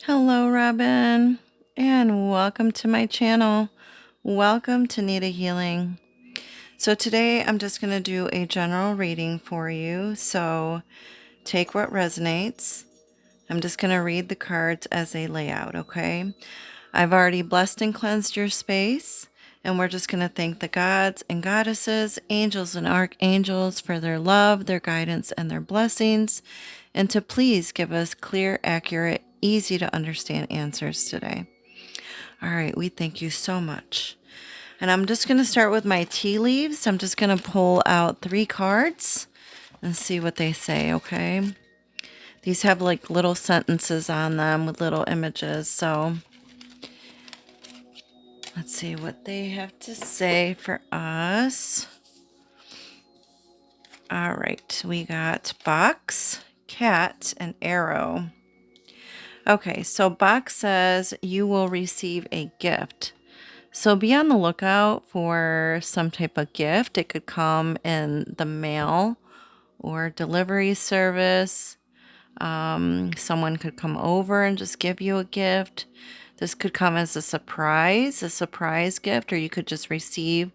Hello, Robin, and welcome to my channel. Welcome to Nita Healing. So today I'm just going to do a general reading for you. So take what resonates. I'm just going to read the cards as they lay out, okay? I've already blessed and cleansed your space, and we're just going to thank the gods and goddesses, angels and archangels for their love, their guidance, and their blessings, and to please give us clear, accurate, easy to understand answers today. All right, we thank you so much. And I'm just going to start with my tea leaves. I'm just going to pull out 3 cards and see what they say, okay? These have like little sentences on them with little images, so let's see what they have to say for us. All right, we got box, cat, and arrow. Okay, so box says you will receive a gift. So be on the lookout for some type of gift. It could come in the mail or delivery service. Someone could come over and just give you a gift. This could come as a surprise gift, or you could just receive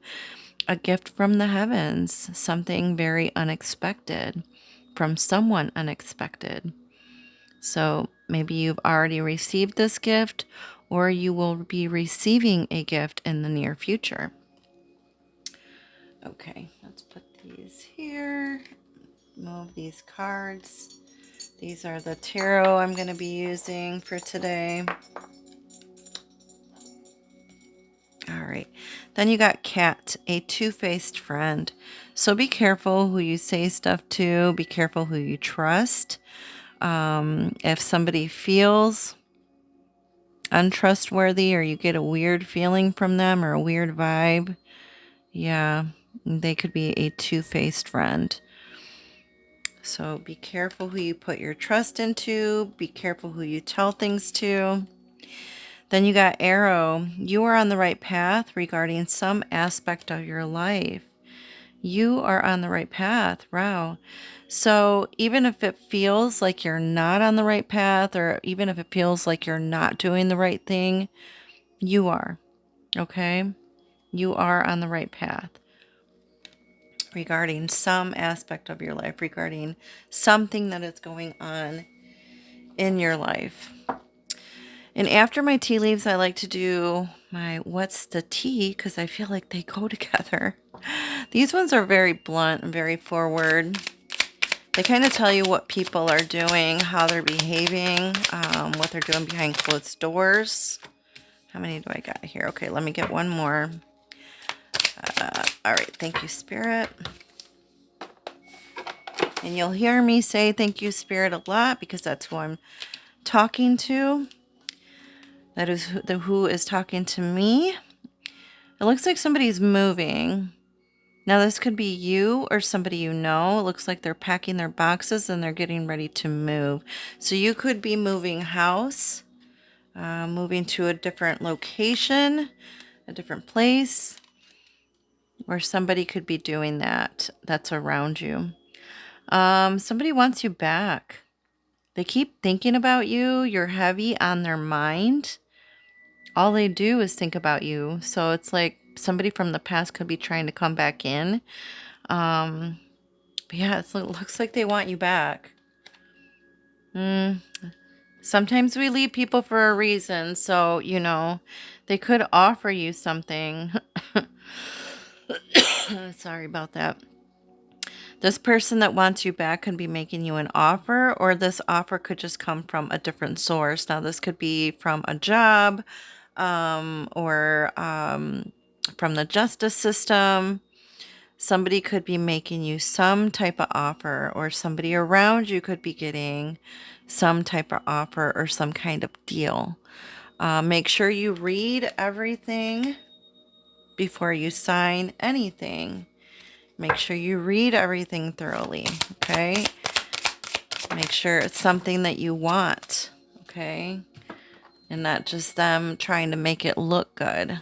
a gift from the heavens, something very unexpected from someone unexpected. So maybe you've already received this gift, or you will be receiving a gift in the near future. Okay, let's put these here. Move these cards. These are the tarot I'm going to be using for today. All right. Then you got cat, a two-faced friend. So be careful who you say stuff to. Be careful who you trust. If somebody feels untrustworthy or you get a weird feeling from them or a weird vibe, yeah, they could be a two-faced friend. So be careful who you put your trust into. Be careful who you tell things to. Then you got arrow. You are on the right path regarding some aspect of your life. You are on the right path. Wow. So even if it feels like you're not on the right path, or even if it feels like you're not doing the right thing, you are. Okay? You are on the right path regarding some aspect of your life, regarding something that is going on in your life. And after my tea leaves, I like to do my what's the tea, because I feel like they go together. These ones are very blunt and very forward. They kind of tell you what people are doing, how they're behaving, what they're doing behind closed doors. How many do I got here? Okay, let me get one more. All right, thank you, Spirit. And you'll hear me say thank you, Spirit, a lot because that's who I'm talking to. That is who is talking to me. It looks like somebody's moving. Now, this could be you or somebody you know. It looks like they're packing their boxes and they're getting ready to move. So you could be moving house, moving to a different location, a different place, or somebody could be doing that that's around you. Somebody wants you back. They keep thinking about you. You're heavy on their mind. All they do is think about you. So it's like somebody from the past could be trying to come back in. But yeah, it looks like they want you back. Sometimes we leave people for a reason. So, they could offer you something. Sorry about that. This person that wants you back could be making you an offer, or this offer could just come from a different source. Now, this could be from a job, or from the justice system. Somebody could be making you some type of offer, or somebody around you could be getting some type of offer or some kind of deal. Make sure you read everything before you sign anything. Make sure you read everything thoroughly, okay? Make sure it's something that you want, okay? And not just them trying to make it look good.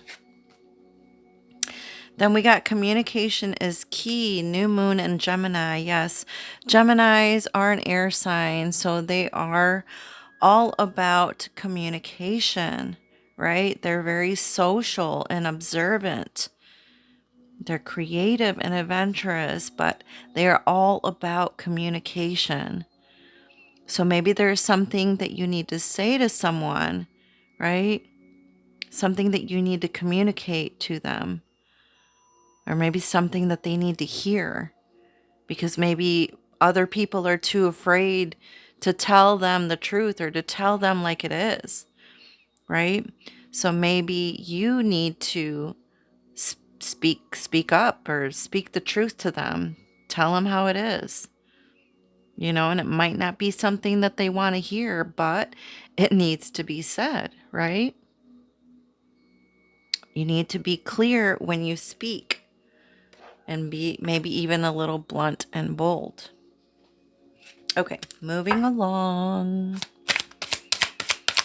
Then we got communication is key, new moon and Gemini. Yes, Geminis are an air sign, so they are all about communication, right? They're very social and observant. They're creative and adventurous, but they are all about communication. So maybe there's something that you need to say to someone, right? Something that you need to communicate to them, or maybe something that they need to hear, because maybe other people are too afraid to tell them the truth or to tell them like it is, right? So maybe you need to speak up or speak the truth to them. Tell them how it is. And it might not be something that they want to hear, but it needs to be said, right? You need to be clear when you speak and be maybe even a little blunt and bold. Okay, moving along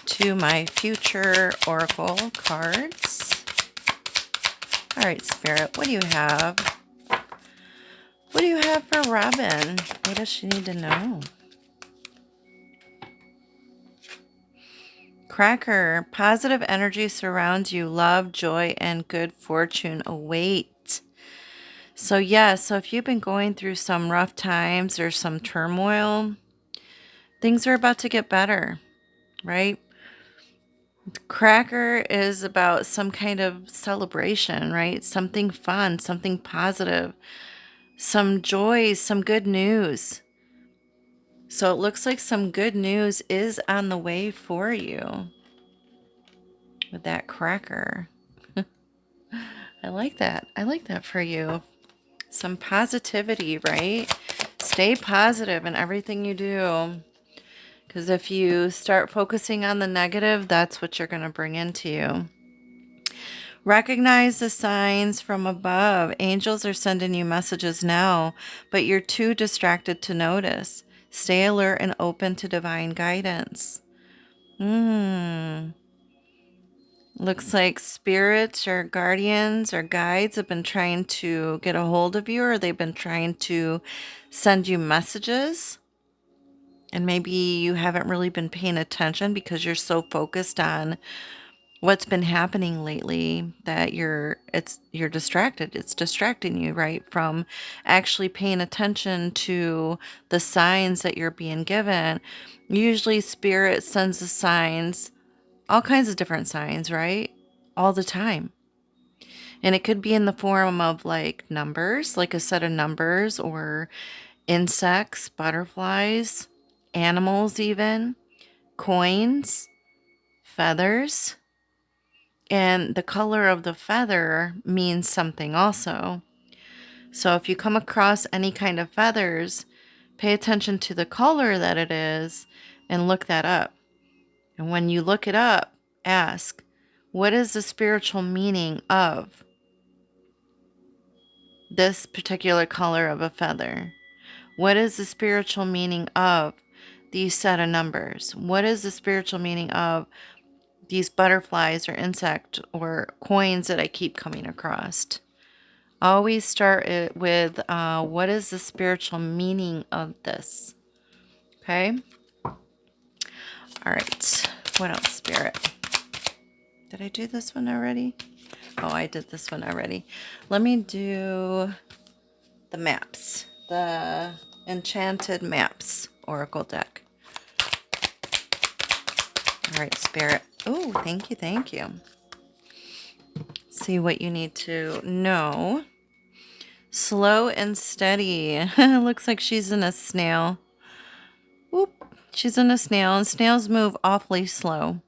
to my future oracle cards. All right, Spirit, what do you have? What do you have for Robin? What does she need to know? Cracker, positive energy surrounds you. Love, joy, and good fortune await. So so if you've been going through some rough times or some turmoil, things are about to get better, right? Cracker is about some kind of celebration, right? Something fun, something positive, some joy, some good news. So it looks like some good news is on the way for you with that cracker. I like that. I like that for you. Some positivity, right? Stay positive in everything you do. Because if you start focusing on the negative, that's what you're going to bring into you. Recognize the signs from above. Angels are sending you messages now, but you're too distracted to notice. Stay alert and open to divine guidance. Looks like spirits or guardians or guides have been trying to get a hold of you, or they've been trying to send you messages. And maybe you haven't really been paying attention because you're so focused on what's been happening lately that you're distracted. It's distracting you, right, from actually paying attention to the signs that you're being given. Usually spirit sends the signs, all kinds of different signs, right? All the time. And it could be in the form of like numbers, like a set of numbers, or insects, butterflies, animals even, coins, feathers. And the color of the feather means something also. So if you come across any kind of feathers, pay attention to the color that it is and look that up. And when you look it up, ask, what is the spiritual meaning of this particular color of a feather? What is the spiritual meaning of these set of numbers? What is the spiritual meaning of these butterflies or insect or coins that I keep coming across? Always start it with what is the spiritual meaning of this? Okay. All right. What else, Spirit? Did I do this one already? Oh, I did this one already. Let me do the maps. The Enchanted Maps Oracle deck. All right, Spirit. Oh, thank you, thank you. See what you need to know. Slow and steady. Looks like she's in a snail. Whoop. She's in a snail, and snails move awfully slow.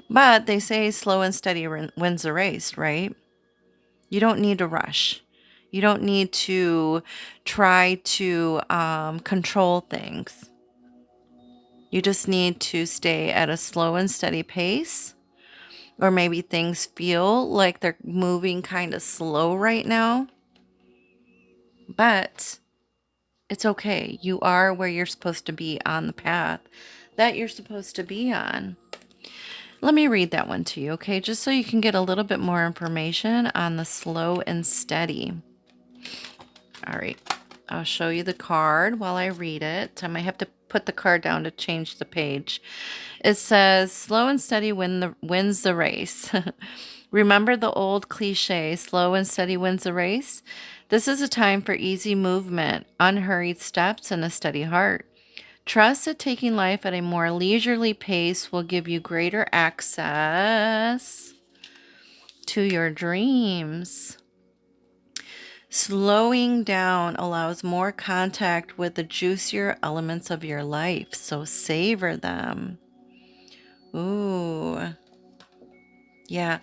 But they say slow and steady wins the race, right? You don't need to rush. You don't need to try to control things. You just need to stay at a slow and steady pace. Or maybe things feel like they're moving kind of slow right now. But it's okay. You are where you're supposed to be on the path that you're supposed to be on. Let me read that one to you, okay? Just so you can get a little bit more information on the slow and steady. All right. I'll show you the card while I read it. I might have to put the card down to change the page. It says, slow and steady wins the race. Remember the old cliche, slow and steady wins the race? This is a time for easy movement, unhurried steps, and a steady heart. Trust that taking life at a more leisurely pace will give you greater access to your dreams. Slowing down allows more contact with the juicier elements of your life, so savor them. Ooh. Yeah.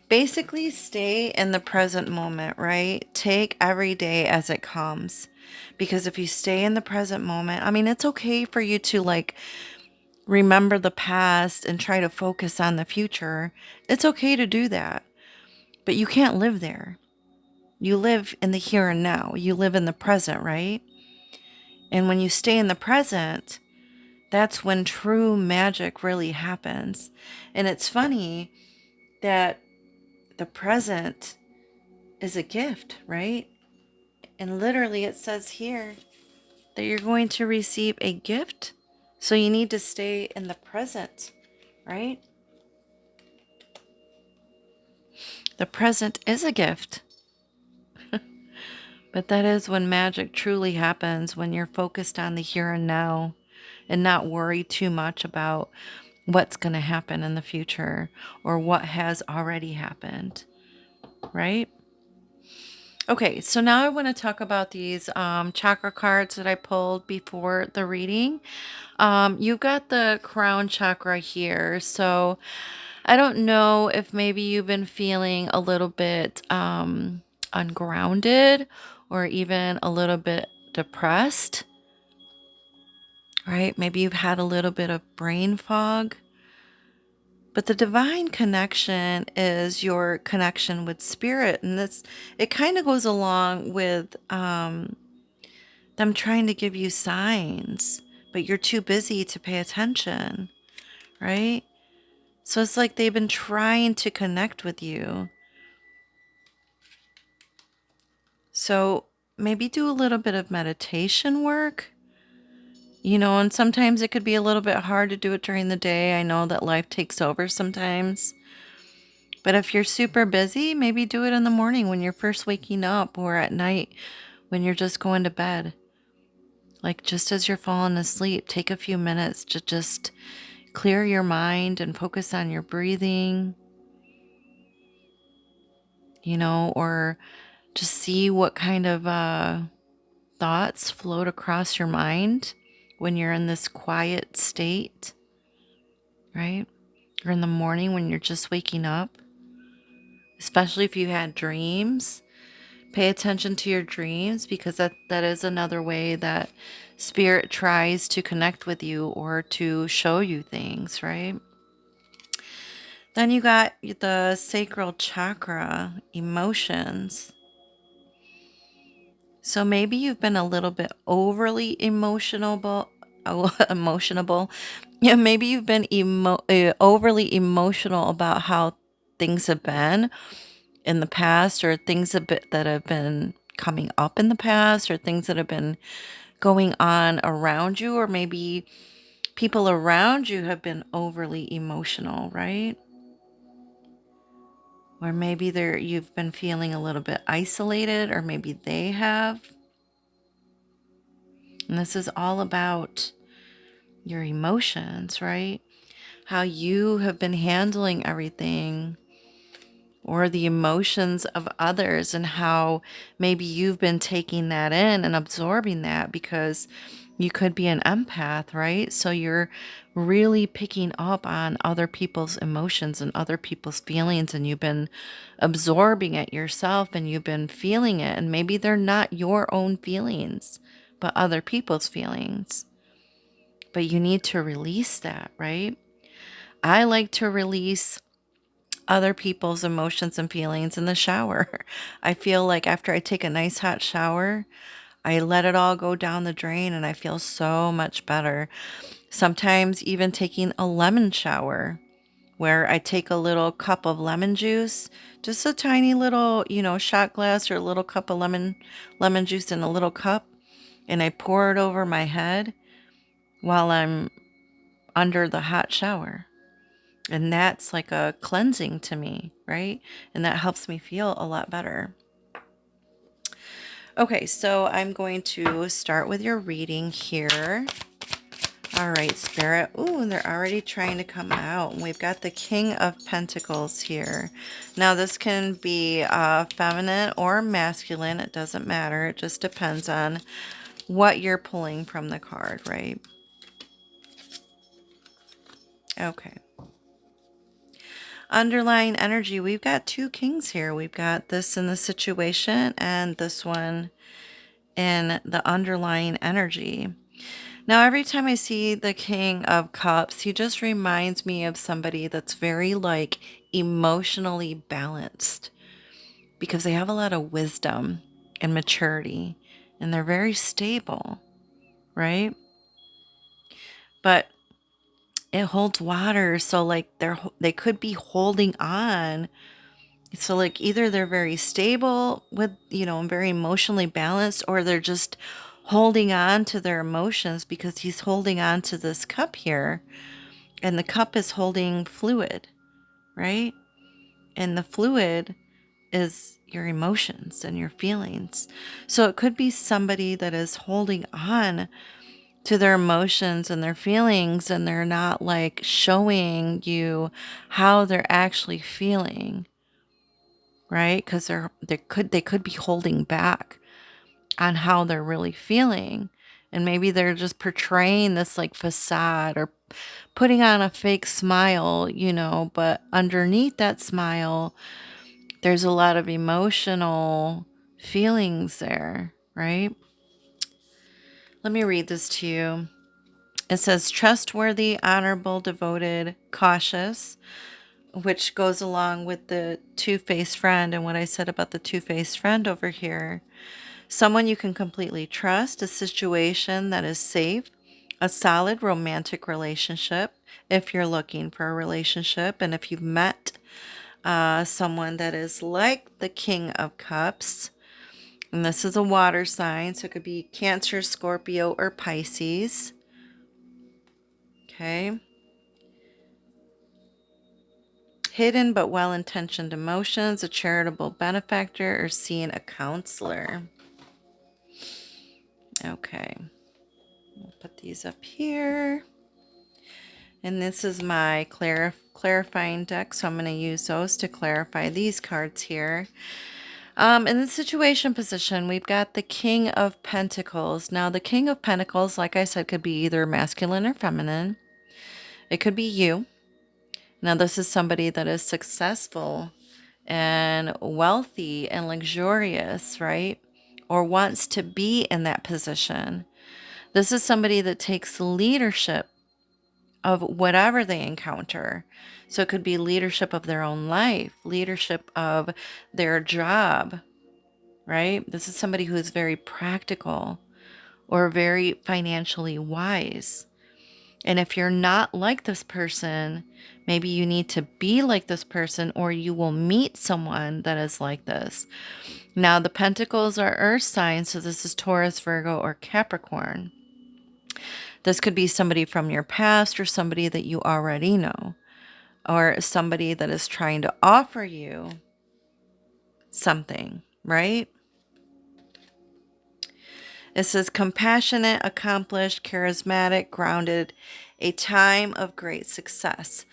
Basically, stay in the present moment, right? Take every day as it comes. Because if you stay in the present moment, I mean, it's okay for you to like remember the past and try to focus on the future. It's okay to do that. But you can't live there. You live in the here and now. You live in the present, right? And when you stay in the present, that's when true magic really happens. And it's funny that the present is a gift, right? And literally it says here that you're going to receive a gift. So you need to stay in the present, right? The present is a gift. But that is when magic truly happens, when you're focused on the here and now and not worry too much about what's going to happen in the future or what has already happened, right? Okay, so now I want to talk about these chakra cards that I pulled before the reading. You've got the crown chakra here. So I don't know if maybe you've been feeling a little bit ungrounded or even a little bit depressed, right? Maybe you've had a little bit of brain fog. But the divine connection is your connection with spirit. And it kind of goes along with them trying to give you signs, but you're too busy to pay attention, right? So it's like they've been trying to connect with you. So maybe do a little bit of meditation work, and sometimes it could be a little bit hard to do it during the day. I know that life takes over sometimes. But if you're super busy, maybe do it in the morning when you're first waking up or at night when you're just going to bed. Like just as you're falling asleep, take a few minutes to just clear your mind and focus on your breathing, or just see what kind of thoughts float across your mind when you're in this quiet state, right? Or in the morning when you're just waking up, especially if you had dreams. Pay attention to your dreams because that is another way that spirit tries to connect with you or to show you things, right? Then you got the sacral chakra, emotions. So maybe you've been a little bit overly emotional. Yeah, maybe you've been overly emotional about how things have been in the past, or things that have been coming up in the past, or things that have been going on around you, or maybe people around you have been overly emotional, right? Or maybe you've been feeling a little bit isolated, or maybe they have. And this is all about your emotions, right? How you have been handling everything, or the emotions of others, and how maybe you've been taking that in and absorbing that because you could be an empath, right? So you're really picking up on other people's emotions and other people's feelings, and you've been absorbing it yourself and you've been feeling it. And maybe they're not your own feelings, but other people's feelings. But you need to release that, right? I like to release other people's emotions and feelings in the shower. I feel like after I take a nice hot shower, I let it all go down the drain and I feel so much better. Sometimes even taking a lemon shower where I take a little cup of lemon juice, just a tiny little, shot glass or a little cup of lemon juice in a little cup, and I pour it over my head. while I'm under the hot shower. And that's like a cleansing to me, right? And that helps me feel a lot better. Okay, so I'm going to start with your reading here. All right, Spirit. Ooh, they're already trying to come out. We've got the King of Pentacles here. Now, this can be feminine or masculine. It doesn't matter. It just depends on what you're pulling from the card, right? Okay. Underlying energy, we've got two kings here. We've got this in the situation and this one in the underlying energy. Now, every time I see the King of Cups, he just reminds me of somebody that's very like emotionally balanced because they have a lot of wisdom and maturity and they're very stable, right? But it holds water, so like they could be holding on. So like either they're very stable with, and very emotionally balanced, or they're just holding on to their emotions because he's holding on to this cup here. And the cup is holding fluid, right? And the fluid is your emotions and your feelings. So it could be somebody that is holding on to their emotions and their feelings, and they're not like showing you how they're actually feeling, right? Because they could be holding back on how they're really feeling. And maybe they're just portraying this like facade or putting on a fake smile, but underneath that smile, there's a lot of emotional feelings there, right? Let me read this to you. It says trustworthy, honorable, devoted, cautious, which goes along with the two-faced friend and what I said about the two-faced friend over here. Someone you can completely trust, a situation that is safe, a solid romantic relationship if you're looking for a relationship, and if you've met someone that is like the King of Cups, and this is a water sign, so it could be Cancer, Scorpio, or Pisces. Okay. Hidden but well-intentioned emotions, a charitable benefactor, or seeing a counselor. Okay. We'll put these up here. And this is my clarifying deck, so I'm going to use those to clarify these cards here. In the situation position, we've got the King of Pentacles. Now, the King of Pentacles, like I said, could be either masculine or feminine. It could be you. Now, this is somebody that is successful and wealthy and luxurious, right? Or wants to be in that position. This is somebody that takes leadership of whatever they encounter. So it could be leadership of their own life, leadership of their job, right? This is somebody who is very practical or very financially wise. And if you're not like this person, maybe you need to be like this person, or you will meet someone that is like this. Now, the Pentacles are earth signs, so this is Taurus, Virgo, or Capricorn. This could be somebody from your past or somebody that you already know, or somebody that is trying to offer you something, right? It says compassionate, accomplished, charismatic, grounded, a time of great success,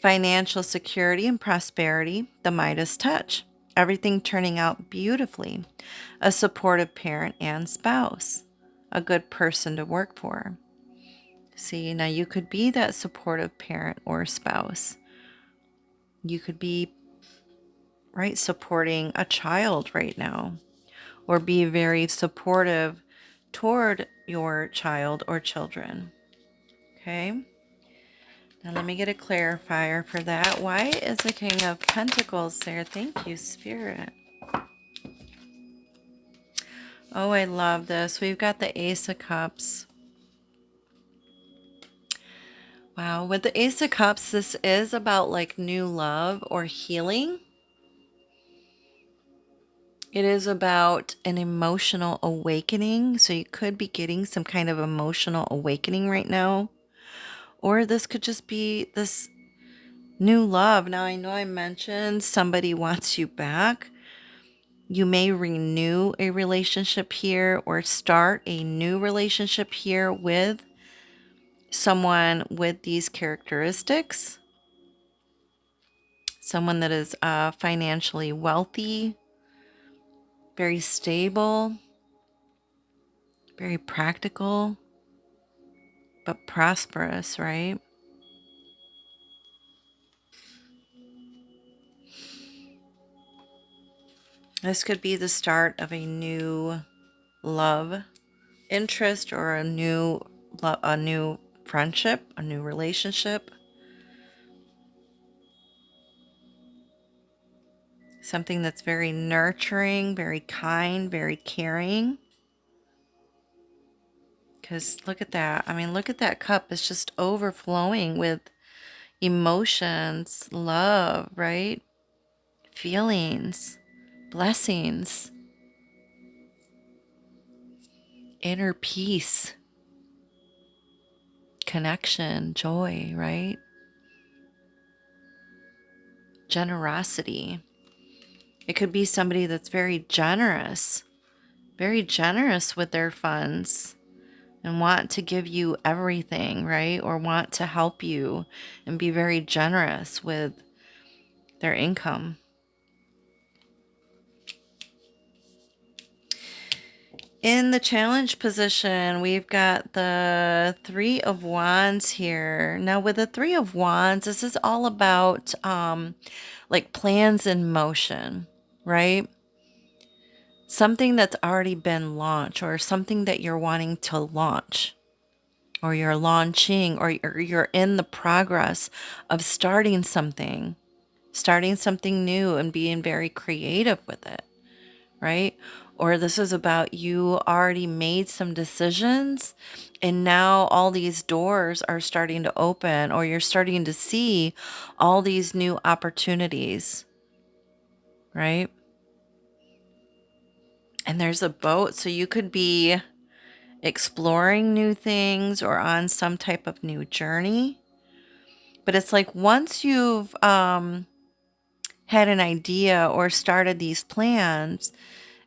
financial security and prosperity, the Midas touch, everything turning out beautifully, a supportive parent and spouse, a good person to work for. See, now you could be that supportive parent or spouse. You could be, right, supporting a child right now, or be very supportive toward your child or children. Okay. Now let me get a clarifier for that. Why is the King of Pentacles there? Thank you, Spirit. Oh, I love this. We've got the Ace of Cups. Wow. With the Ace of Cups, this is about like new love or healing. It is about an emotional awakening. So you could be getting some kind of emotional awakening right now. Or this could just be this new love. Now, I know I mentioned somebody wants you back. You may renew a relationship here or start a new relationship here with someone with these characteristics. Someone that is financially wealthy, very stable, very practical, but prosperous, right? This could be the start of a new love interest or a new friendship, a new relationship. Something that's very nurturing, very kind, very caring. Because look at that. I mean, look at that cup. It's just overflowing with emotions, love, right? Feelings, blessings, inner peace, connection, joy, right? Generosity. It could be somebody that's very generous with their funds and want to give you everything, right? Or want to help you and be very generous with their income. In the challenge position, we've got the Three of Wands here. Now, with the Three of Wands, this is all about like plans in motion, right? Something that's already been launched or something that you're wanting to launch or you're launching or you're in the progress of starting something new and being very creative with it, right? Or this is about you already made some decisions and now all these doors are starting to open or you're starting to see all these new opportunities, right? And there's a boat, so you could be exploring new things or on some type of new journey. But it's like once you've had an idea or started these plans,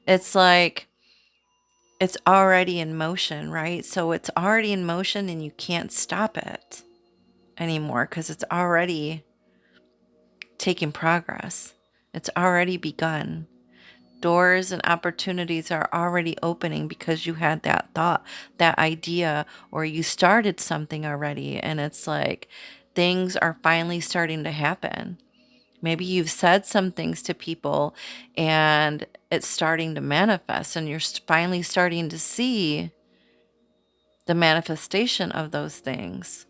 it's like it's already in motion, right? So it's already in motion and you can't stop it anymore because it's already taking progress. It's already begun. Doors and opportunities are already opening because you had that thought, that idea, or you started something already. And it's like things are finally starting to happen. Maybe you've said some things to people and it's starting to manifest, and you're finally starting to see the manifestation of those things.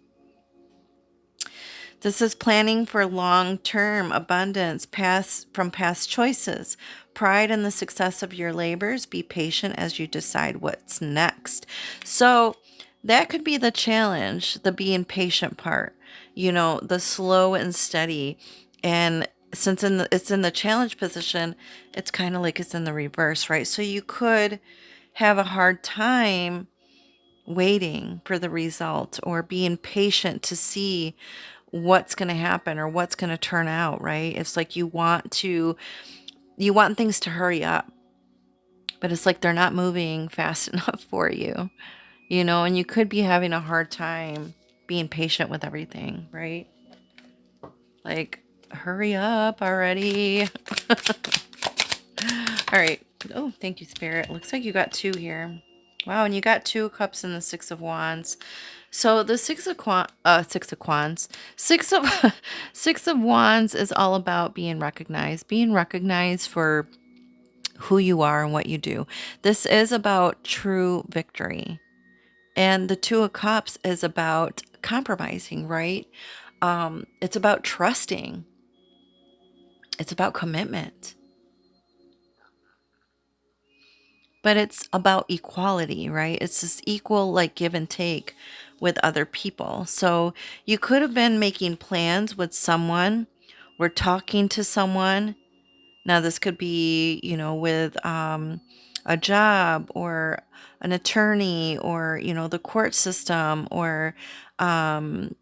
This is planning for long-term abundance from past choices. Pride in the success of your labors. Be patient as you decide what's next. So that could be the challenge, the being patient part. The slow and steady. And since it's in the challenge position, it's kind of like it's in the reverse, right? So you could have a hard time waiting for the result or being patient to see what's going to happen or what's going to turn out, right? It's like you want things to hurry up, but it's like they're not moving fast enough for you, and you could be having a hard time being patient with everything, right? Like, hurry up already. All right. Oh, thank you, Spirit. Looks like you got two here. Wow, and you got two cups and the Six of Wands. So the Six of Wands, Six of Wands is all about being recognized for who you are and what you do. This is about true victory, and the Two of Cups is about compromising, right? It's about trusting. It's about commitment, but it's about equality, right? It's this equal, like, give and take with other people. So you could have been making plans with someone, we're talking to someone, Now, this could be, with a job or an attorney or, the court system or, um,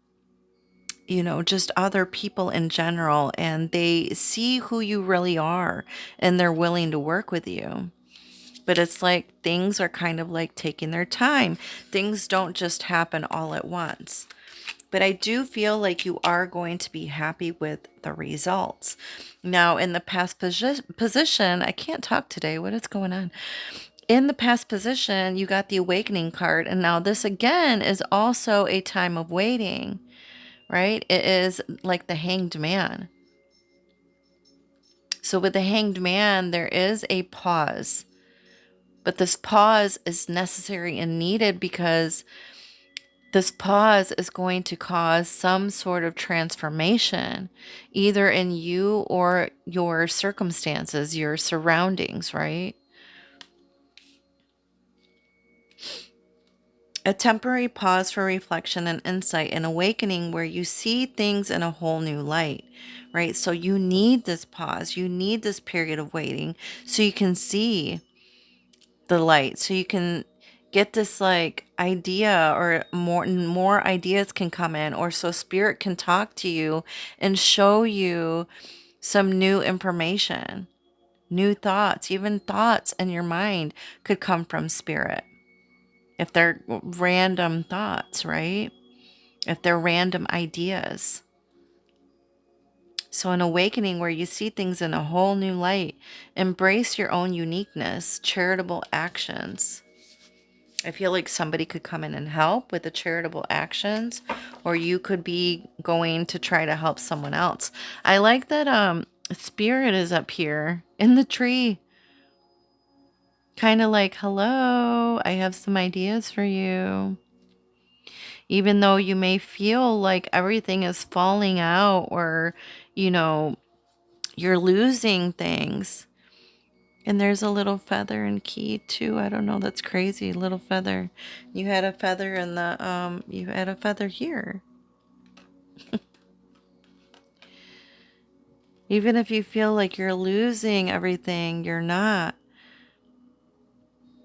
just other people in general. And they see who you really are and they're willing to work with you. But it's like things are kind of like taking their time. Things don't just happen all at once. But I do feel like you are going to be happy with the results. Now, in the past position, I can't talk today. What is going on? In the past position, you got the awakening card. And now this again is also a time of waiting, right? It is like the hanged man. So with the hanged man, there is a pause. But this pause is necessary and needed because this pause is going to cause some sort of transformation, either in you or your circumstances, your surroundings, right? A temporary pause for reflection and insight and awakening where you see things in a whole new light, right? So you need this pause, you need this period of waiting so you can see the light, so you can get this like idea or more ideas can come in, or so spirit can talk to you and show you some new information, new thoughts. Even thoughts in your mind could come from spirit if they're random thoughts, right? If they're random ideas. So an awakening where you see things in a whole new light, embrace your own uniqueness, charitable actions. I feel like somebody could come in and help with the charitable actions, or you could be going to try to help someone else. I like that spirit is up here in the tree. Kind of like, hello, I have some ideas for you. Even though you may feel like everything is falling out or, you know, you're losing things. And there's a little feather and key too. I don't know. That's crazy. Little feather. You had a feather in the you had a feather here. Even if you feel like you're losing everything, you're not.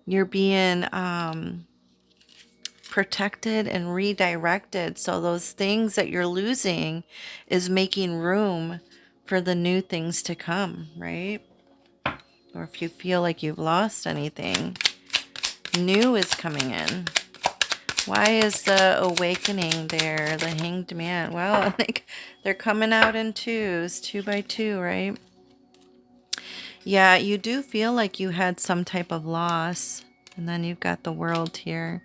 You're being protected and redirected. So those things that you're losing is making room for the new things to come, right? Or if you feel like you've lost anything, new is coming in. Why is the awakening there? The hanged man. Well, I think they're coming out in twos, 2 by 2, right? Yeah, you do feel like you had some type of loss. And then you've got the world here.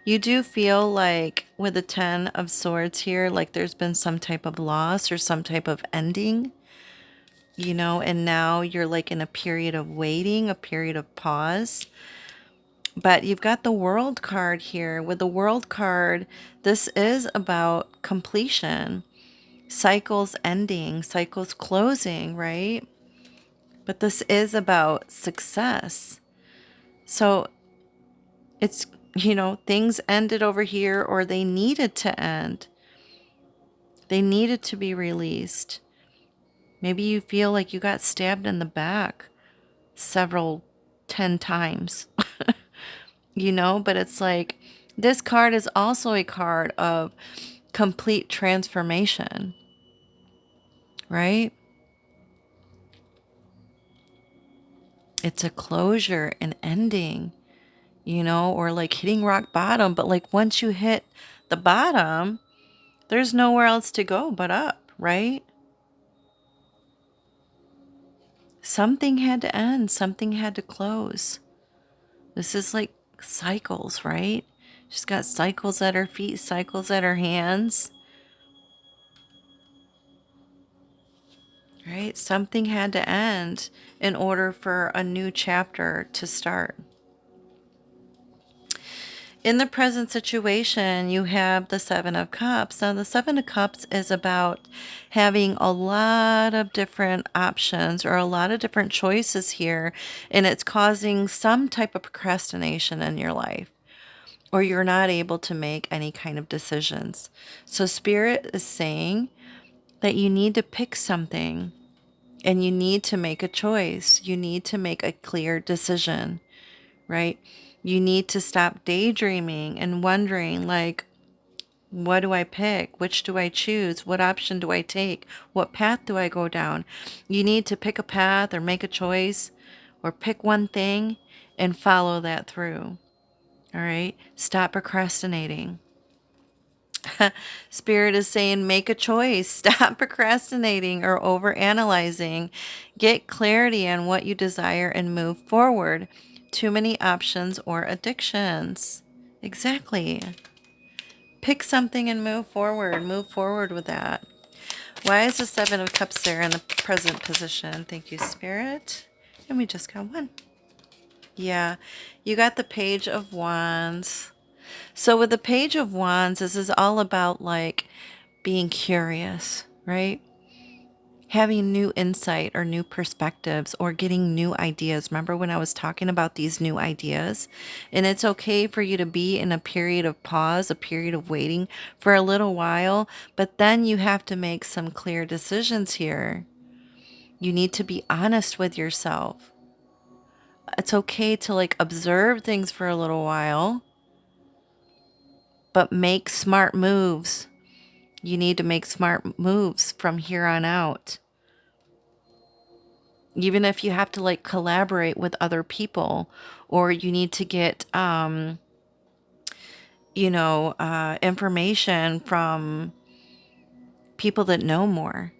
You do feel like with the 10 of swords here, like there's been some type of loss or some type of ending, and now you're like in a period of waiting, a period of pause. But you've got the world card here. With the world card, this is about completion, cycles ending, cycles closing, right? But this is about success. So it's, things ended over here or they needed to end. They needed to be released. Maybe you feel like you got stabbed in the back several 10 times. But it's like this card is also a card of complete transformation, right? It's a closure, an ending, or like hitting rock bottom. But like once you hit the bottom, there's nowhere else to go but up, right? Something had to end, something had to close. This is like cycles, right? She's got cycles at her feet, cycles at her hands, right? Something had to end in order for a new chapter to start. In the present situation, you have the Seven of Cups. Now, the Seven of Cups is about having a lot of different options or a lot of different choices here, and it's causing some type of procrastination in your life, or you're not able to make any kind of decisions. So, Spirit is saying that you need to pick something And you need to make a choice. You need to make a clear decision, right? You need to stop daydreaming and wondering, like, what do I pick? Which do I choose? What option do I take? What path do I go down? You need to pick a path or make a choice or pick one thing and follow that through. All right? Stop procrastinating. Spirit is saying, make a choice. Stop procrastinating or overanalyzing. Get clarity on what you desire and move forward. Too many options or addictions. Exactly. Pick something and move forward. Move forward with that. Why is the Seven of Cups there in the present position? Thank you, Spirit. And we just got one. Yeah, you got the Page of Wands. So with the Page of Wands, this is all about like being curious, right? Having new insight or new perspectives or getting new ideas. Remember when I was talking about these new ideas? And it's okay for you to be in a period of pause, a period of waiting for a little while, but then you have to make some clear decisions here. You need to be honest with yourself. It's okay to like observe things for a little while, but make smart moves. You need to make smart moves from here on out. Even if you have to like collaborate with other people, or you need to get information from people that know more,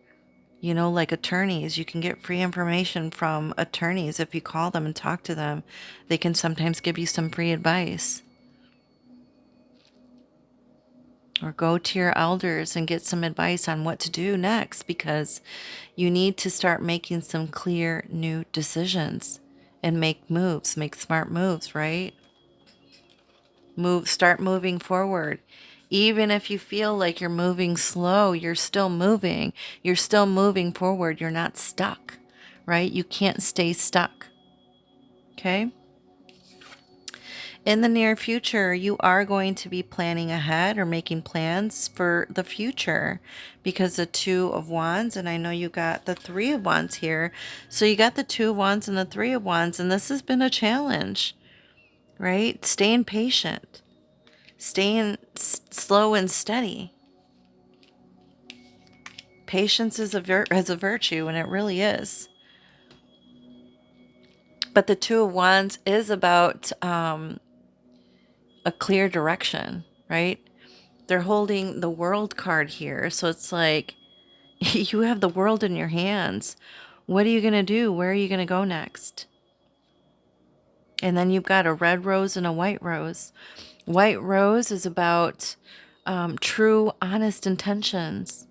like attorneys. You can get free information from attorneys. If you call them and talk to them, they can sometimes give you some free advice. Or go to your elders and get some advice on what to do next, because you need to start making some clear new decisions and make moves, make smart moves, right? Start moving forward. Even if you feel like you're moving slow, you're still moving. You're still moving forward. You're not stuck, right? You can't stay stuck. Okay? In the near future, you are going to be planning ahead or making plans for the future, because the Two of Wands, and I know you got the Three of Wands here. So you got the Two of Wands and the Three of Wands, and this has been a challenge, right? Staying patient, staying slow and steady. Patience is a virtue, and it really is. But the Two of Wands is about a clear direction, right? They're holding the World card here. So it's like you have the world in your hands. What are you going to do? Where are you going to go next? And then you've got a red rose and a white rose. White rose is about true, honest intentions.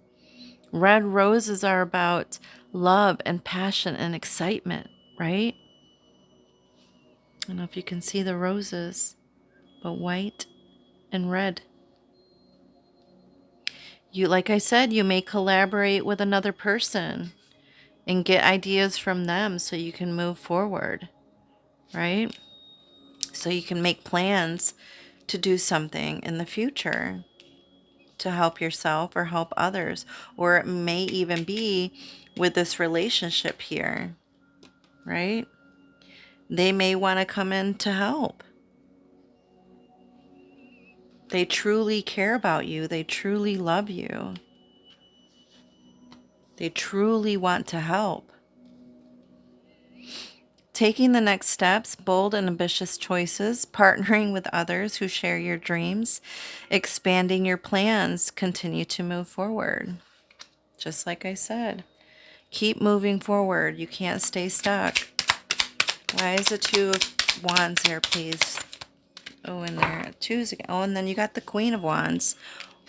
Red roses are about love and passion and excitement, right? I don't know if you can see the roses, but white and red. You, like I said, you may collaborate with another person and get ideas from them so you can move forward, right? So you can make plans to do something in the future to help yourself or help others. Or it may even be with this relationship here, right? They may want to come in to help. They truly care about you. They truly love you. They truly want to help. Taking the next steps, bold and ambitious choices, partnering with others who share your dreams, expanding your plans, continue to move forward. Just like I said, keep moving forward. You can't stay stuck. Why is the Two of Wands here, please? Oh, and there, twos again. Oh, and then you got the Queen of Wands.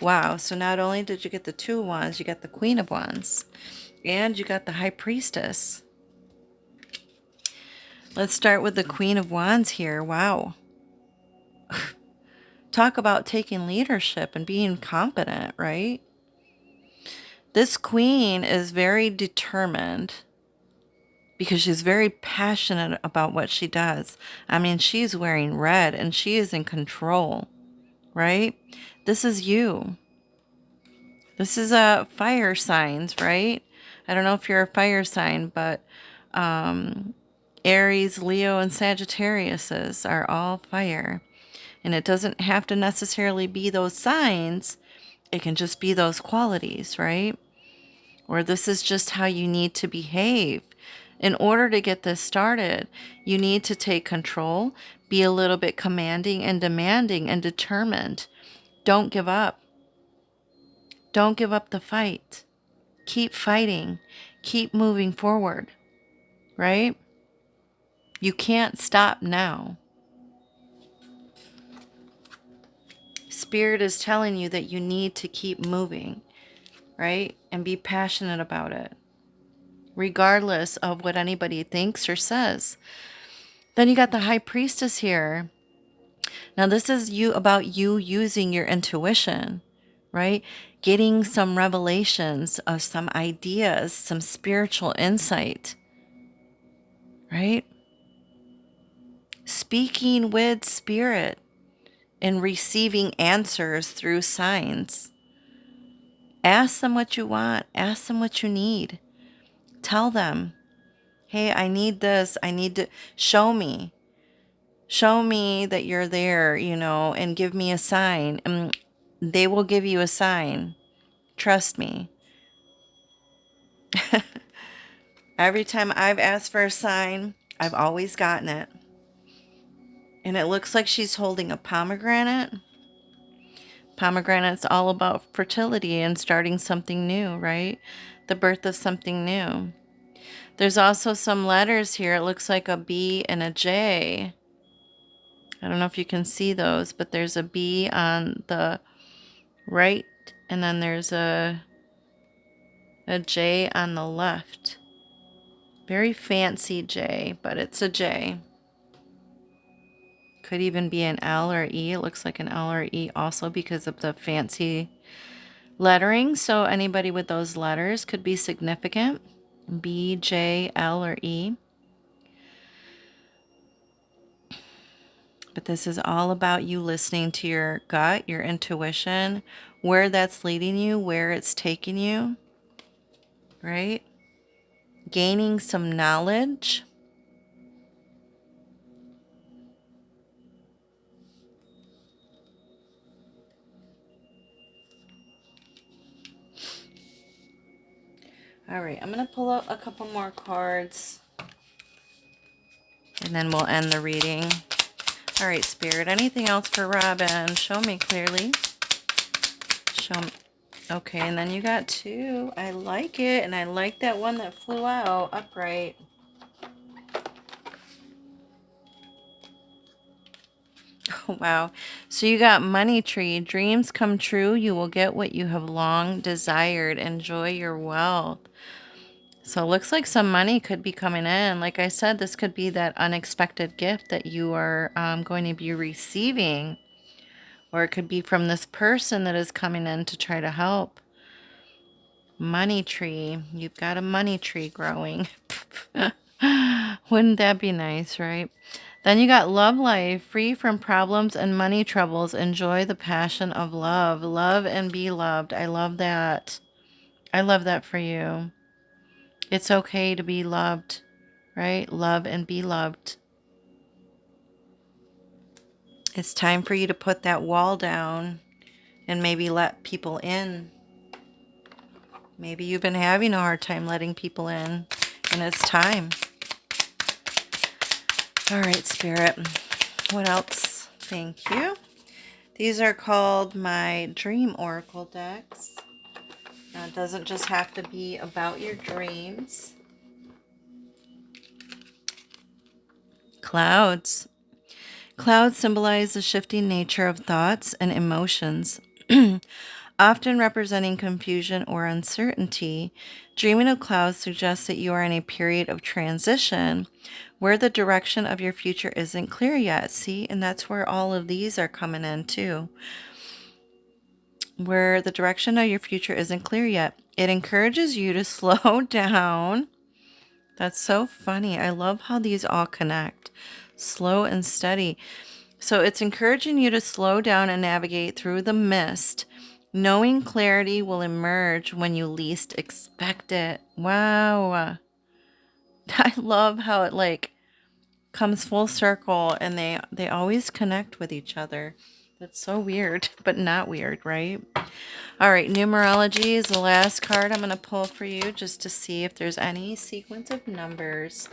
Wow, so not only did you get the Two of Wands, you got the Queen of Wands. And you got the High Priestess. Let's start with the Queen of Wands here. Wow. Talk about taking leadership and being confident, right? This queen is very determined because she's very passionate about what she does. I mean, she's wearing red and she is in control, right? This is you. This is fire signs, right? I don't know if you're a fire sign, but Aries, Leo, and Sagittariuses are all fire. And it doesn't have to necessarily be those signs. It can just be those qualities, right? Or this is just how you need to behave. In order to get this started, you need to take control, be a little bit commanding and demanding and determined. Don't give up. Don't give up the fight. Keep fighting. Keep moving forward, right? You can't stop now. Spirit is telling you that you need to keep moving, right? And be passionate about it, regardless of what anybody thinks or says. Then you got the High Priestess here. Now, this is about you using your intuition, right? Getting some revelations of some ideas, some spiritual insight, right? Speaking with spirit and receiving answers through signs. Ask them what you want. Ask them what you need. Tell them, hey, I need this. I need to show me. Show me that you're there, and give me a sign. And they will give you a sign. Trust me. Every time I've asked for a sign, I've always gotten it. And it looks like she's holding a pomegranate. Pomegranate's all about fertility and starting something new, right? The birth of something new. There's also some letters here. It looks like a B and a J. I don't know if you can see those, but there's a B on the right, and then there's a J on the left. Very fancy J, but it's a J. Could even be an L or E. It looks like an L or E also because of the fancy lettering. So anybody with those letters could be significant. B, J, L, or E. But this is all about you listening to your gut, your intuition, where that's leading you, where it's taking you, right? Gaining some knowledge. All right, I'm going to pull out a couple more cards and then we'll end the reading. All right, Spirit, anything else for Robin? Show me clearly. Show me. Okay, and then you got two. I like it, and I like that one that flew out upright. Oh, wow. So you got Money Tree. Dreams come true. You will get what you have long desired. Enjoy your wealth. So it looks like some money could be coming in. Like I said, this could be that unexpected gift that you are going to be receiving. Or it could be from this person that is coming in to try to help. Money tree. You've got a money tree growing. Wouldn't that be nice, right? Then you got love life, free from problems and money troubles. Enjoy the passion of love. Love and be loved. I love that. I love that for you. It's okay to be loved, right? Love and be loved. It's time for you to put that wall down and maybe let people in. Maybe you've been having a hard time letting people in, and it's time. All right, Spirit. What else? Thank you. These are called my Dream Oracle decks. Now, it doesn't just have to be about your dreams. Clouds. Clouds symbolize the shifting nature of thoughts and emotions, often representing confusion or uncertainty. Dreaming of clouds suggests that you are in a period of transition where the direction of your future isn't clear yet. See, and that's where all of these are coming in too. Where the direction of your future isn't clear yet. It encourages you to slow down. That's so funny. I love how these all connect. Slow and steady. So it's encouraging you to slow down and navigate through the mist, Knowing clarity will emerge when you least expect it. Wow. I love how it like comes full circle and they always connect with each other. That's so weird, but not weird, right? All right, numerology is the last card I'm going to pull for you just to see if there's any sequence of numbers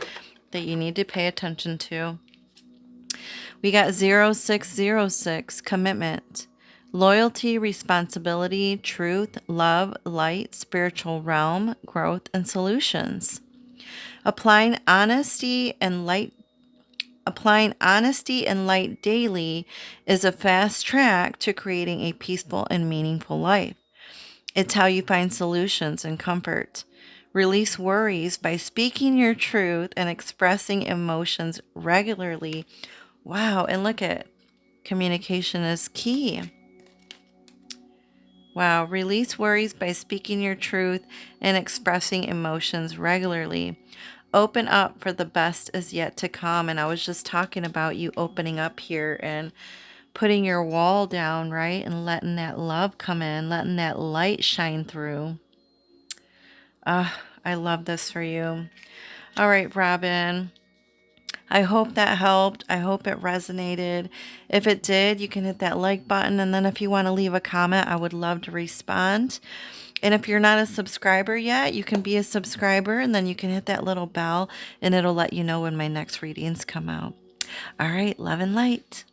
that you need to pay attention to. We got 0606, commitment, loyalty, responsibility, truth, love, light, spiritual realm, growth, and solutions. Applying honesty and light daily is a fast track to creating a peaceful and meaningful life. It's how you find solutions and comfort. Release worries by speaking your truth and expressing emotions regularly. Wow, and look at communication is key. Wow, release worries by speaking your truth and expressing emotions regularly. Open up for the best is yet to come. And I was just talking about you opening up here and putting your wall down, right? And letting that love come in, letting that light shine through. I love this for you. All right, Robin. I hope that helped. I hope it resonated. If it did, you can hit that like button. And then if you want to leave a comment, I would love to respond. And if you're not a subscriber yet, you can be a subscriber and then you can hit that little bell and it'll let you know when my next readings come out. All right, love and light.